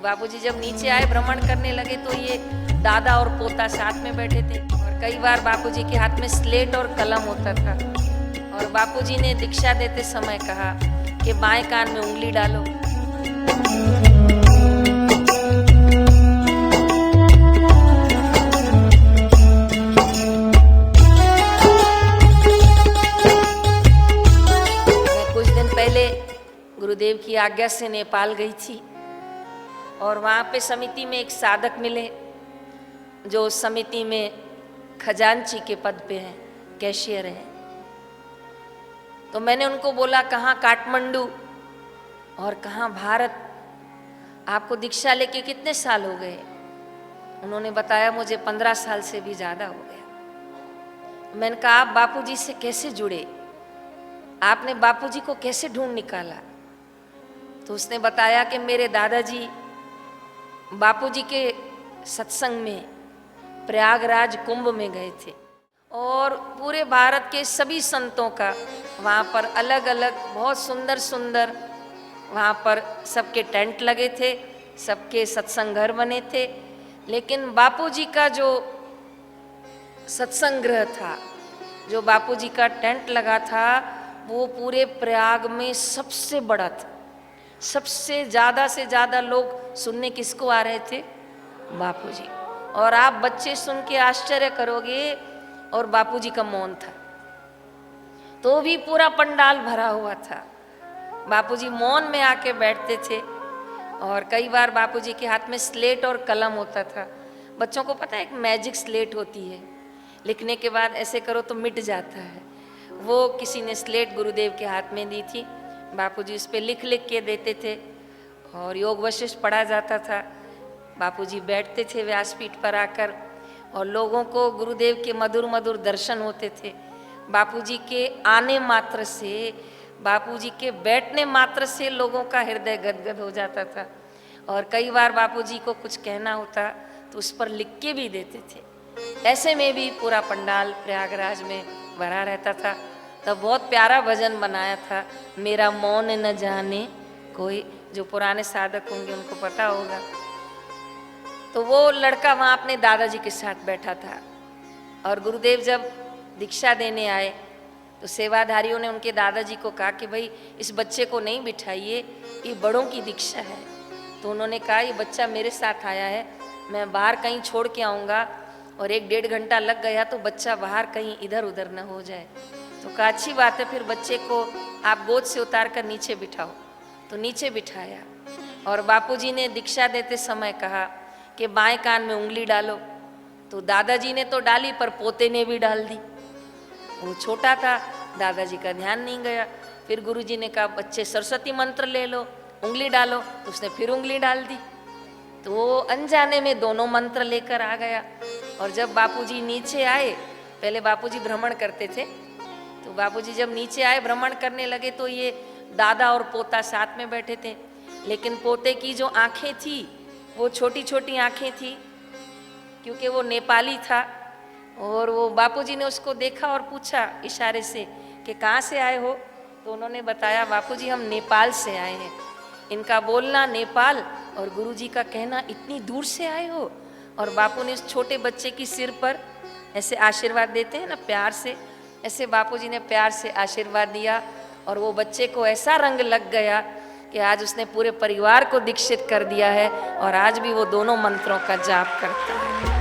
बापूजी जब नीचे आए भ्रमण करने लगे तो ये दादा और पोता साथ में बैठे थे और कई बार बापूजी के हाथ में स्लेट और कलम होता था और बापूजी ने दीक्षा देते समय कहा कि बाएं कान में उंगली डालो। मैं कुछ दिन पहले गुरुदेव की आज्ञा से नेपाल गई थी और वहाँ पे समिति में एक साधक मिले जो समिति में खजांची के पद पे हैं, कैशियर हैं। तो मैंने उनको बोला कहाँ काठमांडू और कहाँ भारत, आपको दीक्षा लेके कितने साल हो गए? उन्होंने बताया मुझे 15 साल से भी ज़्यादा हो गया। मैंने कहा आप बापूजी से कैसे जुड़े, आपने बापूजी को कैसे ढूंढ निकाला? तो उसने बताया कि मेरे दादाजी बापूजी के सत्संग में प्रयागराज कुंभ में गए थे और पूरे भारत के सभी संतों का वहाँ पर अलग अलग बहुत सुंदर सुंदर वहाँ पर सबके टेंट लगे थे, सबके सत्संग घर बने थे, लेकिन बापूजी का जो सत्संग गृह था, जो बापूजी का टेंट लगा था, वो पूरे प्रयाग में सबसे बड़ा था। सबसे ज़्यादा से ज़्यादा लोग सुनने किसको आ रहे थे? बापूजी। और आप बच्चे सुन के आश्चर्य करोगे, और बापूजी का मौन था तो भी पूरा पंडाल भरा हुआ था। बापूजी मौन में आके बैठते थे और कई बार बापूजी के हाथ में स्लेट और कलम होता था। बच्चों को पता है एक मैजिक स्लेट होती है, लिखने के बाद ऐसे करो तो मिट जाता है। वो किसी ने स्लेट गुरुदेव के हाथ में दी थी, बापूजी उस पर लिख लिख के देते थे और योग वशिष्ठ पढ़ा जाता था। बापूजी बैठते थे व्यासपीठ पर आकर और लोगों को गुरुदेव के मधुर मधुर दर्शन होते थे। बापूजी के आने मात्र से, बापूजी के बैठने मात्र से लोगों का हृदय गदगद हो जाता था और कई बार बापूजी को कुछ कहना होता तो उस पर लिख के भी देते थे। ऐसे में भी पूरा पंडाल प्रयागराज में भरा रहता था। तब बहुत प्यारा भजन बनाया था, मेरा मौन न जाने कोई, जो पुराने साधक होंगे उनको पता होगा। तो वो लड़का वहाँ अपने दादाजी के साथ बैठा था और गुरुदेव जब दीक्षा देने आए तो सेवाधारियों ने उनके दादाजी को कहा कि भाई इस बच्चे को नहीं बिठाइए, ये बड़ों की दीक्षा है। तो उन्होंने कहा ये बच्चा मेरे साथ आया है, मैं बाहर कहीं छोड़ के आऊँगा और 1-1.5 घंटा लग गया तो बच्चा बाहर कहीं इधर उधर न हो जाए। तो कहा अच्छी बात है, फिर बच्चे को आप गोद से उतार कर नीचे बिठाओ। तो नीचे बिठाया और बापूजी ने दीक्षा देते समय कहा कि बाएं कान में उंगली डालो। तो दादाजी ने तो डाली पर पोते ने भी डाल दी। वो छोटा था, दादाजी का ध्यान नहीं गया। फिर गुरुजी ने कहा बच्चे सरस्वती मंत्र ले लो, उंगली डालो। तो उसने फिर उंगली डाल दी। तो वो अनजाने में दोनों मंत्र लेकर आ गया। और जब बापूजी नीचे आए, पहले बापूजी भ्रमण करते थे, तो बापूजी जब नीचे आए भ्रमण करने लगे तो ये दादा और पोता साथ में बैठे थे, लेकिन पोते की जो आंखें थी वो छोटी छोटी आंखें थी क्योंकि वो नेपाली था। और वो बापूजी ने उसको देखा और पूछा इशारे से कि कहाँ से आए हो? तो उन्होंने बताया बापूजी हम नेपाल से आए हैं। इनका बोलना नेपाल और गुरुजी का कहना इतनी दूर से आए हो। और बापू ने उस छोटे बच्चे की सिर पर ऐसे आशीर्वाद देते हैं ना प्यार से, ऐसे बापूजी ने प्यार से आशीर्वाद दिया और वो बच्चे को ऐसा रंग लग गया कि आज उसने पूरे परिवार को दीक्षित कर दिया है और आज भी वो दोनों मंत्रों का जाप करता है।